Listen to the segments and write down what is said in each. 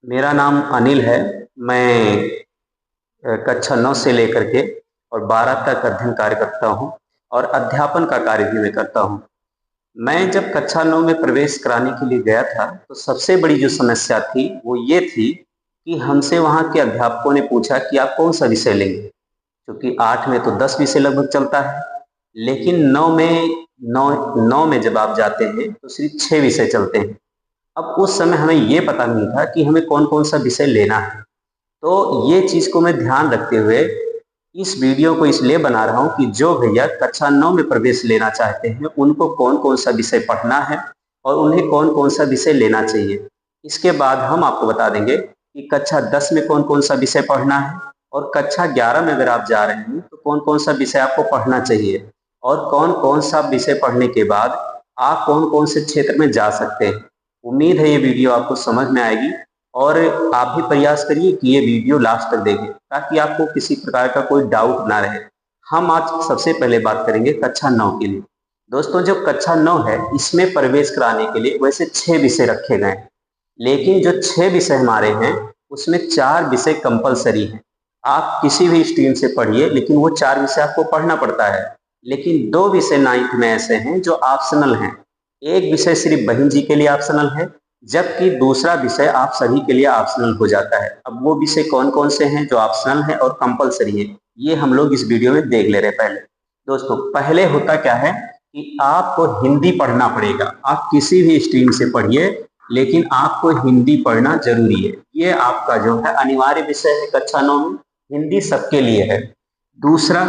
मेरा नाम अनिल है। मैं कक्षा 9 से लेकर के और 12 तक अध्ययन कार्य करता हूँ और अध्यापन का कार्य भी मैं करता हूँ। मैं जब कक्षा 9 में प्रवेश कराने के लिए गया था, तो सबसे बड़ी जो समस्या थी, वो ये थी कि हमसे वहाँ के अध्यापकों ने पूछा कि आप कौन-सा विषय लेंगे? क्योंकि 8 में तो 10 विषय लगभग चलता है, लेकिन 9 में जब आप जाते हैं, तो सिर्फ़ 6 विषय चलते हैं। अब उस समय हमें ये पता नहीं था कि हमें कौन-कौन सा विषय लेना है। तो ये चीज़ को मैं ध्यान रखते हुए इस वीडियो को इसलिए बना रहा हूँ कि जो भैया कक्षा 9 में प्रवेश लेना चाहते हैं, उनको कौन-कौन सा विषय पढ़ना है और उन्हें कौन-कौन सा विषय लेना चाहिए। इसके बाद हम आपको बता देंगे कि कक्षा 10 में कौन-कौन सा विषय पढ़ना है और कक्षा 11 में अगर आप जा रहे हैं, तो कौन-कौन सा विषय आपको पढ़ना चाहिए और कौन-कौन सा विषय पढ़ने के बाद आप कौन-कौन से क्षेत्र में जा सकते हैं। उम्मीद है ये वीडियो आपको समझ में आएगी और आप भी प्रयास करिए कि ये वीडियो लास्ट तक देखें, ताकि आपको किसी प्रकार का कोई डाउट ना रहे। हम आज सबसे पहले बात करेंगे कक्षा 9 के लिए। दोस्तों, जो कक्षा 9 है, इसमें प्रवेश कराने के लिए वैसे 6 विषय रखे गए हैं, लेकिन जो 6 विषय हमारे हैं, उसमें 4 विषय कंपल्सरी हैं। आप किसी भी स्ट्रीम से पढ़िए, लेकिन वो 4 विषय आपको पढ़ना पड़ता है। लेकिन 2 विषय 9th में ऐसे हैं जो ऑप्शनल हैं। एक विषय सिर्फ बहन जी के लिए ऑप्शनल है, जबकि दूसरा विषय आप सभी के लिए ऑप्शनल हो जाता है। अब वो विषय कौन-कौन से हैं जो ऑप्शनल हैं और कंपल्सरी हैं, ये हम लोग इस वीडियो में देख ले रहे हैं पहले। दोस्तों, पहले होता क्या है कि आपको हिंदी पढ़ना पड़ेगा। आप किसी भी स्ट्रीम से पढ़िए, लेकिन आपको हिंदी पढ़ना ज़रूरी है। ये आपका जो है अनिवार्य विषय है कक्षा 9 में, हिंदी सबके लिए है। दूसरा,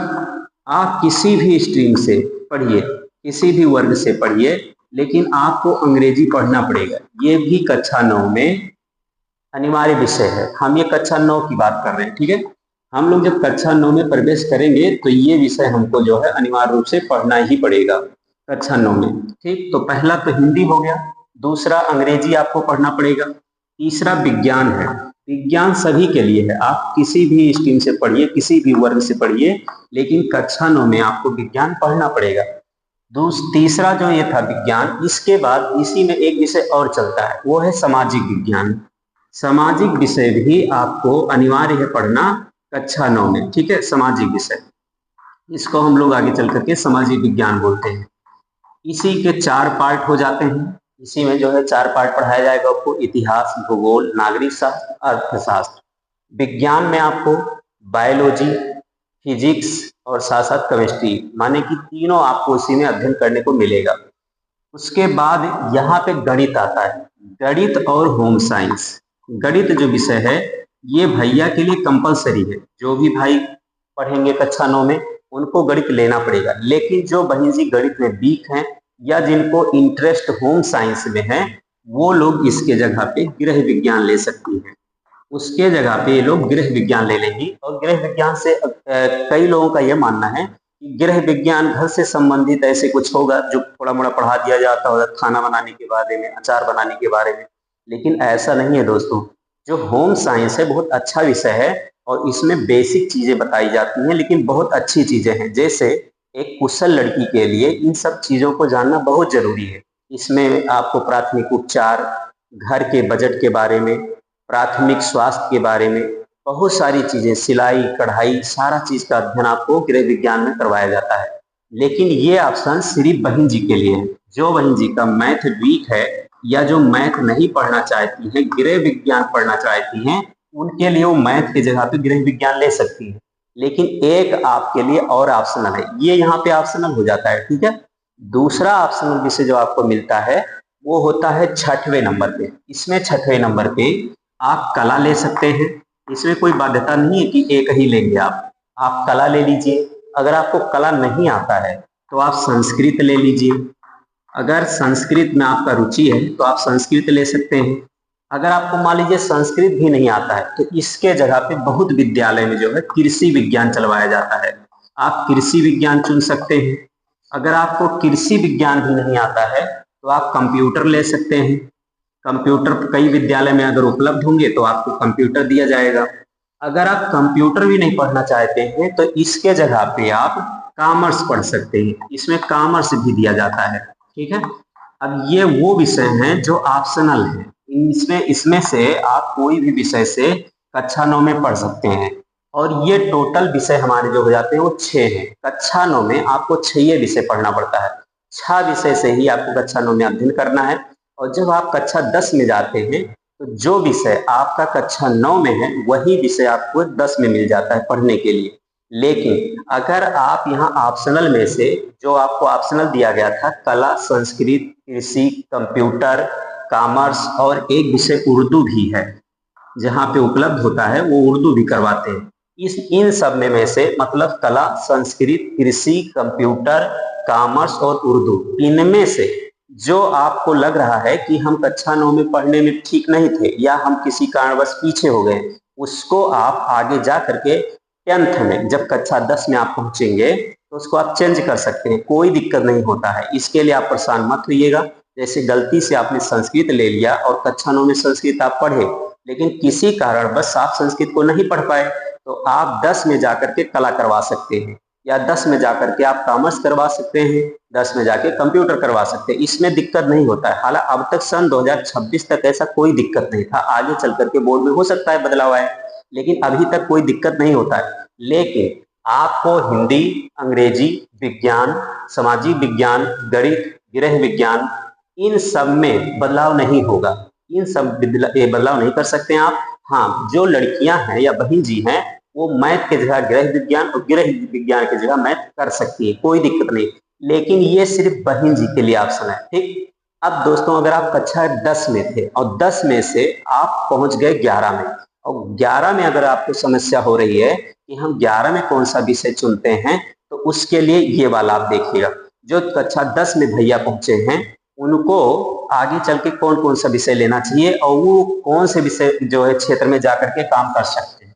आप किसी भी स्ट्रीम से पढ़िए, किसी भी वर्ग से पढ़िए, लेकिन आपको अंग्रेजी पढ़ना पड़ेगा। ये भी कक्षा 9 में अनिवार्य विषय है। हम ये कक्षा 9 की बात कर रहे हैं, ठीक है। हम लोग जब कक्षा 9 में प्रवेश करेंगे, तो ये विषय हमको जो है अनिवार्य रूप से पढ़ना ही पड़ेगा कक्षा 9 में। ठीक, तो पहला तो हिंदी हो गया, दूसरा अंग्रेजी आपको पढ़ना पड़ेगा, तीसरा विज्ञान है। विज्ञान सभी के लिए है, आप किसी भी स्ट्रीम से पढ़िए, किसी भी वर्ग से पढ़िए, लेकिन कक्षा 9 में आपको विज्ञान पढ़ना पड़ेगा। तीसरा जो ये था विज्ञान, इसके बाद इसी में एक विषय और चलता है, वो है सामाजिक विज्ञान। सामाजिक विषय भी आपको अनिवार्य है पढ़ना कक्षा 9 में, ठीक है। सामाजिक विषय, इसको हम लोग आगे चल करके सामाजिक विज्ञान बोलते हैं। इसी के 4 पार्ट हो जाते हैं। इसी में जो है 4 पार्ट पढ़ाया जाएगा आपको, इतिहास, भूगोल, नागरिक शास्त्र, अर्थशास्त्र। विज्ञान में आपको बायोलॉजी, फिजिक्स और साथ साथ केमिस्ट्री, माने कि तीनों आपको इसी में अध्ययन करने को मिलेगा। उसके बाद यहाँ पे गणित आता है, गणित और होम साइंस। गणित जो विषय है, ये भैया के लिए कंपलसरी है। जो भी भाई पढ़ेंगे कक्षा 9 में, उनको गणित लेना पड़ेगा। लेकिन जो बहन जी गणित में वीक हैं या जिनको इंटरेस्ट होम साइंस में है, वो लोग इसके जगह पे गृह विज्ञान ले सकती हैं। उसके जगह पे ये लोग गृह विज्ञान ले लेंगी। और गृह विज्ञान से कई लोगों का ये मानना है कि गृह विज्ञान घर से संबंधित ऐसे कुछ होगा जो थोड़ा मोड़ा पढ़ा दिया जाता होगा, खाना बनाने के बारे में, अचार बनाने के बारे में। लेकिन ऐसा नहीं है दोस्तों। जो होम साइंस है, बहुत अच्छा विषय है और इसमें बेसिक चीजें बताई जाती हैं, लेकिन बहुत अच्छी चीजें हैं। जैसे एक कुशल लड़की के लिए इन सब चीजों को जानना बहुत जरूरी है। इसमें आपको प्राथमिक उपचार, घर के बजट के बारे में, प्राथमिक स्वास्थ्य के बारे में, बहुत सारी चीजें, सिलाई, कढ़ाई, सारा चीज का अध्ययन आपको गृह विज्ञान में करवाया जाता है। लेकिन ये ऑप्शन सिर्फ बहन जी के लिए है। जो बहन जी का मैथ वीक है या जो मैथ नहीं पढ़ना चाहती हैं, गृह विज्ञान पढ़ना चाहती हैं, उनके लिए वो मैथ की जगह पे गृह विज्ञान ले सकती है। लेकिन एक आपके लिए और ऑप्शनल है, ये यहाँ पे ऑप्शनल हो जाता है, ठीक है। दूसरा ऑप्शनल विषय जो आपको मिलता है, वो होता है 6वें नंबर पे। इसमें 6वें नंबर पे आप कला ले सकते हैं। इसमें कोई बाध्यता नहीं है कि एक ही लेंगे आप कला ले लीजिए। अगर आपको कला नहीं आता है, तो आप संस्कृत ले लीजिए। अगर संस्कृत में आपका रुचि है, तो आप संस्कृत ले सकते हैं। अगर आपको मान लीजिए संस्कृत भी नहीं आता है, तो इसके जगह पे बहुत विद्यालय में जो है कृषि विज्ञान चलवाया जाता है, आप कृषि विज्ञान चुन सकते हैं। अगर आपको कृषि विज्ञान भी नहीं आता है, तो आप कंप्यूटर ले सकते हैं। कंप्यूटर कई विद्यालय में अगर उपलब्ध होंगे, तो आपको कंप्यूटर दिया जाएगा। अगर आप कंप्यूटर भी नहीं पढ़ना चाहते हैं, तो इसके जगह पे आप कॉमर्स पढ़ सकते हैं। इसमें कॉमर्स भी दिया जाता है, ठीक है। अब ये वो विषय हैं जो ऑप्शनल हैं, इसमें इसमें से आप कोई भी विषय से कक्षा 9 में पढ़ सकते हैं। और ये टोटल विषय हमारे जो हो जाते हैं वो 6 हैं। कक्षा 9 में आपको 6 विषय पढ़ना पड़ता है। 6 विषय से ही आपको कक्षा 9 में अध्ययन करना है। और जब आप कक्षा 10 में जाते हैं तो जो विषय आपका कक्षा 9 में है वही विषय आपको 10 में मिल जाता है पढ़ने के लिए। लेकिन अगर आप यहाँ ऑप्शनल में से, जो आपको ऑप्शनल दिया गया था, कला, संस्कृत, कृषि, कंप्यूटर, कॉमर्स और एक विषय उर्दू भी है, जहाँ पे उपलब्ध होता है वो उर्दू भी करवाते हैं। इन सब में से मतलब कला, संस्कृत, कृषि, कंप्यूटर, कॉमर्स और उर्दू, इनमें से जो आपको लग रहा है कि हम कक्षा 9 में पढ़ने में ठीक नहीं थे या हम किसी कारणवश पीछे हो गए, उसको आप आगे जा करके 10th में, जब कक्षा 10 में आप पहुंचेंगे तो उसको आप चेंज कर सकते हैं, कोई दिक्कत नहीं होता है। इसके लिए आप परेशान मत होइएगा। जैसे गलती से आपने संस्कृत ले लिया और कक्षा 9 में संस्कृत आप पढ़े, लेकिन किसी कारणवश आप संस्कृत को नहीं पढ़ पाए, तो आप 10 में जाकर के कला करवा सकते हैं, या 10 में जाकर के आप कॉमर्स करवा सकते हैं, 10 में जाके कंप्यूटर करवा सकते हैं। इसमें दिक्कत नहीं होता है। हालांकि अब तक सन 2026 तक ऐसा कोई दिक्कत नहीं था, आगे चल करके बोर्ड में हो सकता है बदलाव आए, लेकिन अभी तक कोई दिक्कत नहीं होता है। लेकिन आपको हिंदी, अंग्रेजी, विज्ञान, सामाजिक विज्ञान, गणित, गृह विज्ञान, इन सब में बदलाव नहीं होगा। इन सब बदलाव नहीं कर सकते हैं आप। हाँ, जो लड़कियां हैं या बहन जी हैं वो मैथ के जगह गृह विज्ञान और गृह विज्ञान की जगह मैथ कर सकती है, कोई दिक्कत नहीं। लेकिन ये सिर्फ बहन जी के लिए ऑप्शन है, ठीक। अब दोस्तों, अगर आप कक्षा 10 में थे और 10 में से आप पहुंच गए 11 में, और 11 में अगर आपको समस्या हो रही है कि हम 11 में कौन सा विषय चुनते हैं, तो उसके लिए ये वाला आप देखिएगा। जो कक्षा 10 में भैया पहुंचे हैं उनको आगे चल के कौन कौन सा विषय लेना चाहिए और वो कौन से विषय जो है क्षेत्र में जाकर के काम कर सकते हैं।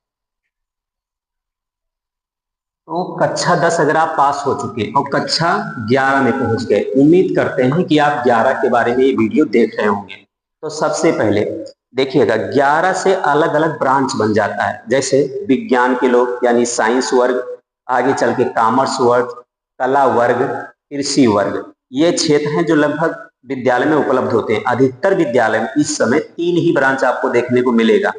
तो कक्षा 10 अगर आप पास हो चुके और कक्षा 11 में पहुंच गए, उम्मीद करते हैं कि आप 11 के बारे में ये वीडियो देख रहे होंगे। तो सबसे पहले देखिएगा, 11 से अलग अलग ब्रांच बन जाता है। जैसे विज्ञान के लोग यानी साइंस वर्ग, आगे चल के कॉमर्स वर्ग, कला वर्ग, कृषि वर्ग, ये क्षेत्र हैं जो लगभग विद्यालय में उपलब्ध होते हैं। अधिकतर विद्यालय में इस समय 3 ही ब्रांच आपको देखने को मिलेगा।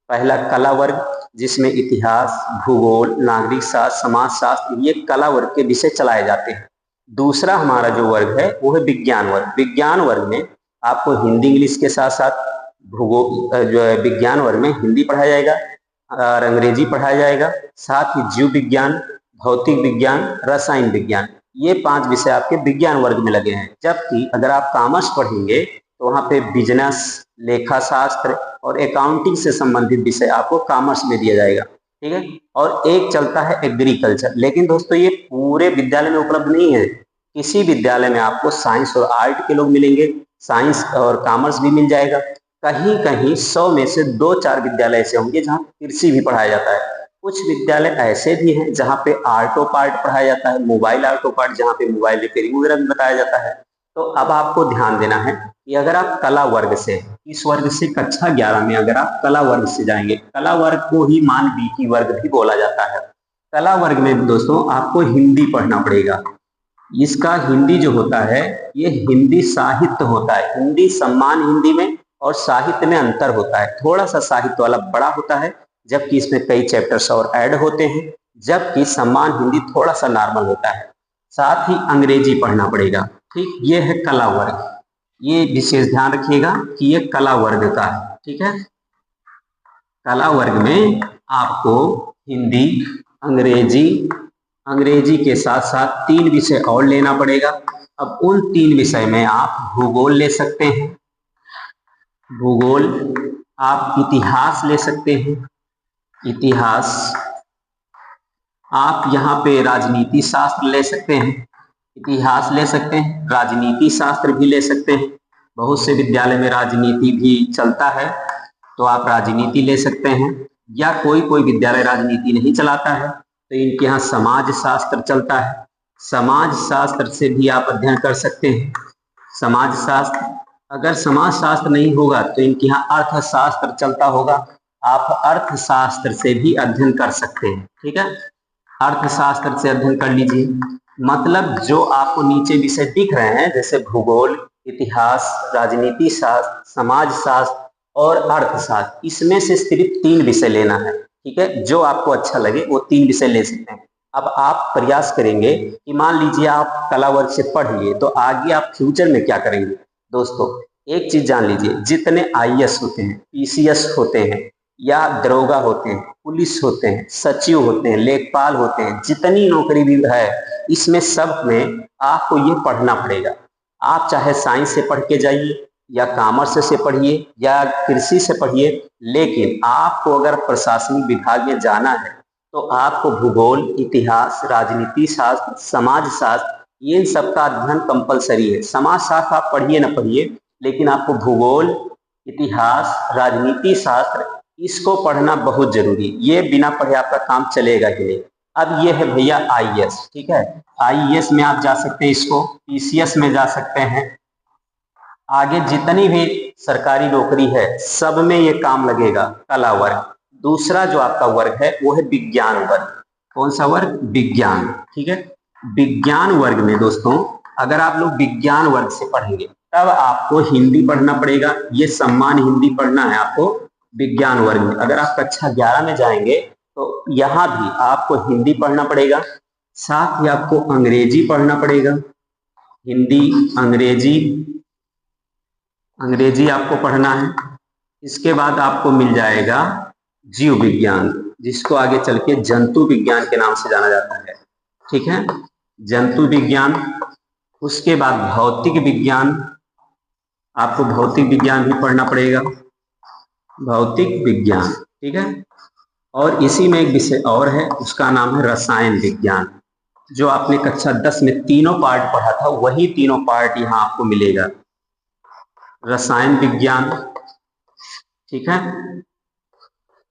पहला कला वर्ग, जिसमें इतिहास, भूगोल, नागरिक शास्त्र, समाज शास्त्र, ये कला वर्ग के विषय चलाए जाते हैं। दूसरा हमारा जो वर्ग है वो है विज्ञान वर्ग। विज्ञान वर्ग में आपको हिंदी इंग्लिश के साथ साथ भूगोल, जो है विज्ञान वर्ग में हिंदी पढ़ाया जाएगा और अंग्रेजी पढ़ाया जाएगा, साथ ही जीव विज्ञान, भौतिक विज्ञान, रसायन विज्ञान, ये 5 विषय आपके विज्ञान वर्ग में लगे हैं। जबकि अगर आप कॉमर्स पढ़ेंगे तो वहाँ पे बिजनेस, लेखा शास्त्र और अकाउंटिंग से संबंधित विषय आपको कॉमर्स में दिया जाएगा, ठीक है। और एक चलता है एग्रीकल्चर। लेकिन दोस्तों ये पूरे विद्यालय में उपलब्ध नहीं है। किसी विद्यालय में आपको साइंस और आर्ट के लोग मिलेंगे, साइंस और कॉमर्स भी मिल जाएगा। कहीं कहीं 100 में से 2-4 विद्यालय ऐसे होंगे जहाँ कृषि भी पढ़ाया जाता है। कुछ विद्यालय ऐसे भी हैं जहाँ पे आर्टो पार्ट पढ़ाया जाता है, मोबाइल आर्टो पार्ट, जहाँ पे मोबाइल रिपेयरिंग वगैरह भी बताया जाता है। तो अब आपको ध्यान देना है कि अगर आप कला वर्ग से, इस वर्ग से कक्षा 11 में अगर आप कला वर्ग से जाएंगे, कला वर्ग को ही मानवीय वर्ग भी बोला जाता है। कला वर्ग में दोस्तों आपको हिंदी पढ़ना पड़ेगा। इसका हिंदी जो होता है ये हिंदी साहित्य होता है। हिंदी सम्मान हिंदी में और साहित्य में अंतर होता है। थोड़ा सा साहित्य वाला बड़ा होता है, जबकि इसमें कई चैप्टर्स और ऐड होते हैं, जबकि सम्मान हिंदी थोड़ा सा नॉर्मल होता है। साथ ही अंग्रेजी पढ़ना पड़ेगा, ठीक। ये है कला वर्ग, ये विशेष ध्यान रखिएगा कि ये कला वर्ग का है, ठीक है। कला वर्ग में आपको हिंदी, अंग्रेजी, अंग्रेजी के साथ साथ 3 विषय और लेना पड़ेगा। अब उन 3 विषय में आप भूगोल ले सकते हैं, भूगोल, आप इतिहास ले सकते हैं, इतिहास, आप यहाँ पे राजनीति शास्त्र ले सकते हैं, इतिहास ले सकते हैं, राजनीति शास्त्र भी ले सकते हैं। बहुत से विद्यालय में राजनीति भी चलता है, तो आप राजनीति ले सकते हैं। या कोई कोई विद्यालय राजनीति नहीं चलाता है तो इनके यहाँ समाज शास्त्र चलता है, समाज शास्त्र से भी आप अध्ययन कर सकते हैं। समाज शास्त्र, अगर समाज शास्त्र नहीं होगा तो इनके यहाँ अर्थशास्त्र चलता होगा, आप अर्थशास्त्र से भी अध्ययन कर सकते हैं, ठीक है। अर्थशास्त्र से अध्ययन कर लीजिए। मतलब जो आपको नीचे विषय दिख रहे हैं जैसे भूगोल, इतिहास, राजनीति शास्त्र, समाज शास्त्र, और अर्थशास्त्र, इसमें से सिर्फ 3 विषय लेना है। ठीक है, जो आपको अच्छा लगे वो 3 विषय ले सकते हैं। अब आप प्रयास करेंगे कि मान लीजिए आप कला वर्ग से पढ़ लिए, तो आगे आप फ्यूचर में क्या करेंगे? दोस्तों एक चीज जान लीजिए, जितने आईएएस होते हैं, पीसीएस होते हैं, या दरोगा होते हैं, पुलिस होते हैं, सचिव होते हैं, लेखपाल होते हैं, जितनी नौकरी भी है, इसमें सब में आपको ये पढ़ना पड़ेगा। आप चाहे साइंस से पढ़ के जाइए, या कॉमर्स से पढ़िए, या कृषि से पढ़िए, लेकिन आपको अगर प्रशासनिक विभाग में जाना है तो आपको भूगोल, इतिहास, राजनीति शास्त्र, समाज शास्त्र, इन सब का अध्ययन कंपलसरी है। समाज शास्त्र आप पढ़िए न पढ़िए, लेकिन आपको भूगोल, इतिहास, राजनीति शास्त्र, इसको पढ़ना बहुत जरूरी है। ये बिना पढ़े आपका काम चलेगा ही नहीं। अब ये है भैया आईएएस। ठीक है, आईएएस में आप जा सकते हैं, इसको पीसीएस में जा सकते हैं। आगे जितनी भी सरकारी नौकरी है सब में ये काम लगेगा, कला वर्ग। दूसरा जो आपका वर्ग है वो है विज्ञान वर्ग। कौन सा वर्ग? विज्ञान। ठीक है, विज्ञान वर्ग में दोस्तों अगर आप लोग विज्ञान वर्ग से पढ़ेंगे तब आपको हिंदी पढ़ना पड़ेगा। ये सम्मान हिंदी पढ़ना है आपको विज्ञान वर्ग में। अगर आप कक्षा 11 में जाएंगे तो यहाँ भी आपको हिंदी पढ़ना पड़ेगा, साथ ही आपको अंग्रेजी पढ़ना पड़ेगा। हिंदी, अंग्रेजी आपको पढ़ना है। इसके बाद आपको मिल जाएगा जीव विज्ञान, जिसको आगे चल के जंतु विज्ञान के नाम से जाना जाता है। ठीक है, जंतु विज्ञान। उसके बाद भौतिक विज्ञान, आपको भौतिक विज्ञान भी पढ़ना पड़ेगा, भौतिक विज्ञान। ठीक है, और इसी में एक विषय और है, उसका नाम है रसायन विज्ञान। जो आपने कक्षा 10 में तीनों पार्ट पढ़ा था, वही तीनों पार्ट यहाँ आपको मिलेगा, रसायन विज्ञान। ठीक है,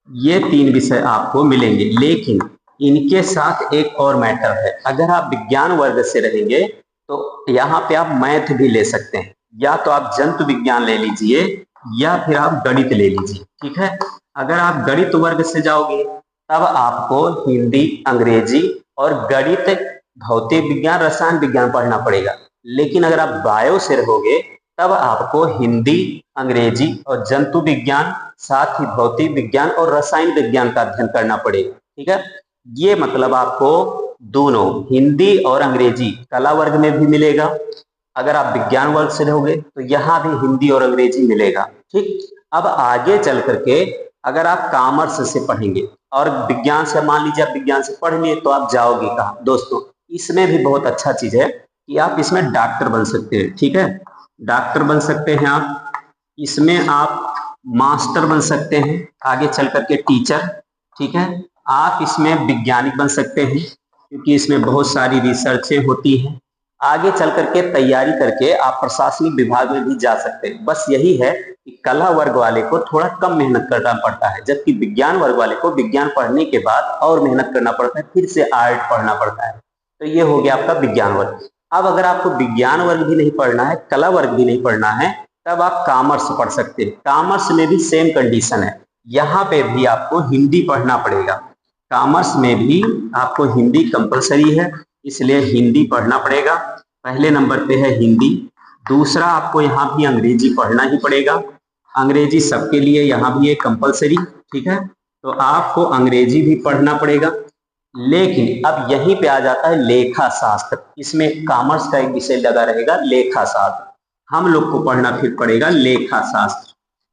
ये 3 विषय आपको मिलेंगे, लेकिन इनके साथ एक और मैटर है। अगर आप विज्ञान वर्ग से रहेंगे तो यहाँ पे आप मैथ भी ले सकते हैं, या तो आप जंतु विज्ञान ले लीजिए या फिर आप गणित ले लीजिए। ठीक है, अगर आप गणित वर्ग से जाओगे तब आपको हिंदी, अंग्रेजी और गणित, भौतिक विज्ञान, रसायन विज्ञान पढ़ना पड़ेगा। लेकिन अगर आप बायो से रहोगे तब आपको हिंदी, अंग्रेजी और जंतु विज्ञान, साथ ही भौतिक विज्ञान और रसायन विज्ञान का अध्ययन करना पड़ेगा। ठीक है, ये मतलब आपको दोनों हिंदी और अंग्रेजी कला वर्ग में भी मिलेगा। अगर आप विज्ञान वर्ग से रहोगे तो यहाँ भी हिंदी और अंग्रेजी मिलेगा। ठीक, अब आगे चल करके अगर आप कॉमर्स से पढ़ेंगे और विज्ञान से, मान लीजिए आप विज्ञान से पढ़ लिए, तो आप जाओगे कहाँ? दोस्तों इसमें भी बहुत अच्छा चीज है कि आप इसमें डॉक्टर बन सकते हैं। ठीक है, डॉक्टर बन सकते हैं आप, इसमें आप मास्टर बन सकते हैं, आगे चल करके टीचर। ठीक है, आप इसमें वैज्ञानिक बन सकते हैं, क्योंकि इसमें बहुत सारी रिसर्चें होती हैं। आगे चल करके तैयारी करके आप प्रशासनिक विभाग में भी जा सकते हैं। बस यही है कि कला वर्ग वाले को थोड़ा कम मेहनत करना पड़ता है, जबकि विज्ञान वर्ग वाले को विज्ञान पढ़ने के बाद और मेहनत करना पड़ता है, फिर से आर्ट पढ़ना पड़ता है। तो ये हो गया आपका विज्ञान वर्ग। अब अगर आपको विज्ञान वर्ग भी नहीं पढ़ना है, कला वर्ग भी नहीं पढ़ना है, तब आप कॉमर्स पढ़ सकते हैं। कॉमर्स में भी सेम कंडीशन है, यहाँ पे भी आपको हिंदी पढ़ना पड़ेगा। कॉमर्स में भी आपको हिंदी कंपलसरी है, इसलिए हिंदी पढ़ना पड़ेगा। पहले नंबर पे है हिंदी। दूसरा आपको यहाँ भी अंग्रेजी पढ़ना ही पड़ेगा, अंग्रेजी सबके लिए यहाँ भी है कंपलसरी। ठीक है, तो आपको अंग्रेजी भी पढ़ना पड़ेगा। लेकिन अब यहीं पे आ जाता है लेखा शास्त्र। इसमें कॉमर्स का एक विषय लगा रहेगा, लेखा शास्त्र। हम लोग को पढ़ना फिर पड़ेगा लेखा शास्त्र।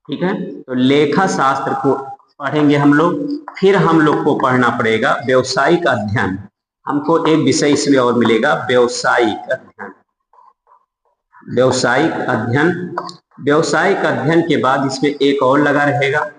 ठीक है, तो लेखा शास्त्र को पढ़ेंगे हम लोग। फिर हम लोग को पढ़ना पड़ेगा व्यवसायिक अध्ययन। हमको एक विषय इसमें और मिलेगा, व्यवसायिक अध्ययन। व्यवसायिक अध्ययन, व्यवसायिक अध्ययन के बाद इसमें एक और लगा रहेगा,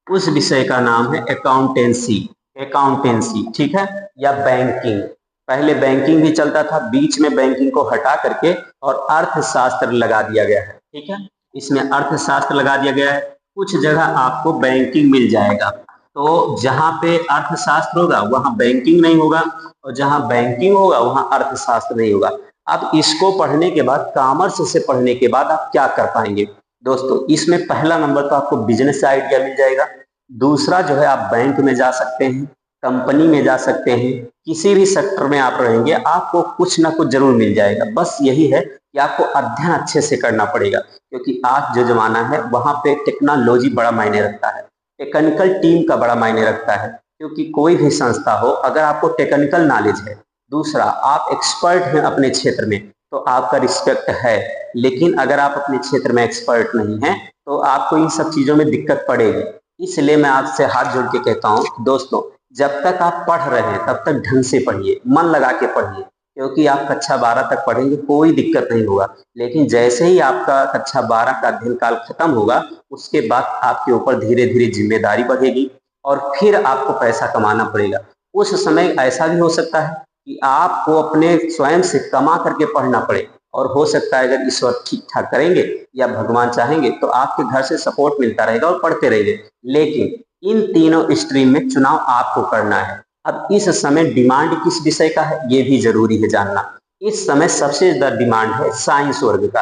उस विषय का नाम है अकाउंटेंसी। अकाउंटेंसी, ठीक है, या बैंकिंग। पहले बैंकिंग भी चलता था, बीच में बैंकिंग को हटा करके और अर्थशास्त्र लगा दिया गया है। ठीक है, इसमें अर्थशास्त्र लगा दिया गया है। कुछ जगह आपको बैंकिंग मिल जाएगा, तो जहां पे अर्थशास्त्र होगा वहां बैंकिंग नहीं होगा, और जहां बैंकिंग होगा वहां अर्थशास्त्र नहीं होगा। अब इसको पढ़ने के बाद, कॉमर्स से पढ़ने के बाद आप क्या कर पाएंगे दोस्तों? इसमें पहला नंबर तो आपको बिजनेस आइडिया मिल जाएगा। दूसरा जो है आप बैंक में जा सकते हैं, कंपनी में जा सकते हैं, किसी भी सेक्टर में आप रहेंगे आपको कुछ ना कुछ जरूर मिल जाएगा। बस यही है कि आपको अध्ययन अच्छे से करना पड़ेगा, क्योंकि आज जो ज़माना है वहाँ पे टेक्नोलॉजी बड़ा मायने रखता है, टेक्निकल टीम का बड़ा मायने रखता है, क्योंकि कोई भी संस्था हो, अगर आपको टेक्निकल नॉलेज है, दूसरा आप एक्सपर्ट हैं अपने क्षेत्र में, तो आपका रिस्पेक्ट है। लेकिन अगर आप अपने क्षेत्र में एक्सपर्ट नहीं हैं, तो आपको इन सब चीज़ों में दिक्कत पड़ेगी। इसलिए मैं आपसे हाथ जोड़ के कहता हूँ दोस्तों, जब तक आप पढ़ रहे हैं तब तक ढंग से पढ़िए, मन लगा के पढ़िए, क्योंकि आप कक्षा 12 तक पढ़ेंगे कोई दिक्कत नहीं होगा। लेकिन जैसे ही आपका कक्षा 12 का अध्ययन काल खत्म होगा, उसके बाद आपके ऊपर धीरे धीरे जिम्मेदारी बढ़ेगी और फिर आपको पैसा कमाना पड़ेगा। उस समय ऐसा भी हो सकता है कि आपको अपने स्वयं से कमा करके पढ़ना पड़े, और हो सकता है अगर ईश्वर ठीक ठाक करेंगे या भगवान चाहेंगे तो आपके घर से सपोर्ट मिलता रहेगा और पढ़ते रहेंगे। लेकिन इन तीनों स्ट्रीम में चुनाव आपको करना है। अब इस समय डिमांड किस विषय का है ये भी जरूरी है जानना। इस समय सबसे ज्यादा डिमांड है साइंस वर्ग का।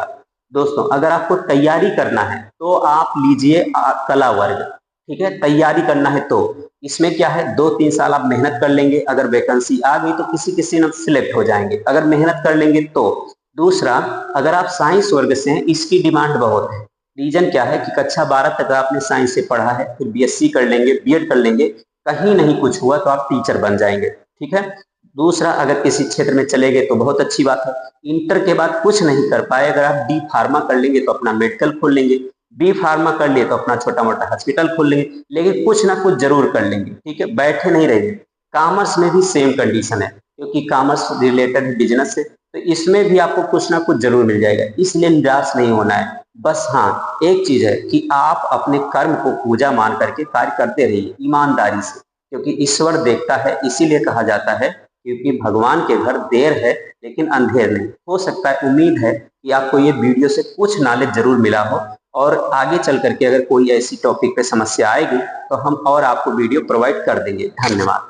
दोस्तों अगर आपको तैयारी करना है तो आप लीजिए कला वर्ग, ठीक है, तैयारी करना है तो इसमें क्या है, 2-3 साल आप मेहनत कर लेंगे, अगर वैकेंसी आ गई तो किसी किसी में सिलेक्ट हो जाएंगे, अगर मेहनत कर लेंगे तो। दूसरा, अगर आप साइंस वर्ग से हैं, इसकी डिमांड बहुत है। रीजन क्या है कि कक्षा 12 तक आपने साइंस से पढ़ा है, फिर बीएससी कर लेंगे, बीएड कर लेंगे, कहीं नहीं कुछ हुआ तो आप टीचर बन जाएंगे, ठीक है। दूसरा, अगर किसी क्षेत्र में चले गए तो बहुत अच्छी बात है। इंटर के बाद कुछ नहीं कर पाए, अगर आप डी फार्मा कर लेंगे तो अपना मेडिकल खोल लेंगे, बी फार्मा कर लिए तो अपना छोटा मोटा हॉस्पिटल खोल लेंगे, लेकिन कुछ ना कुछ जरूर कर लेंगे, ठीक है, बैठे नहीं रहेंगे। कॉमर्स में भी सेम कंडीशन है, क्योंकि कॉमर्स रिलेटेड बिजनेस से, तो इसमें भी आपको कुछ ना कुछ जरूर मिल जाएगा, इसलिए निराश नहीं होना है। बस हाँ, एक चीज है कि आप अपने कर्म को पूजा मान करके कार्य करते रहिए ईमानदारी से, क्योंकि ईश्वर देखता है। इसीलिए कहा जाता है क्योंकि भगवान के घर देर है लेकिन अंधेर नहीं। हो सकता है, उम्मीद है कि आपको ये वीडियो से कुछ नॉलेज जरूर मिला हो, और आगे चल करके अगर कोई ऐसी टॉपिक पे समस्या आएगी तो हम और आपको वीडियो प्रोवाइड कर देंगे। धन्यवाद।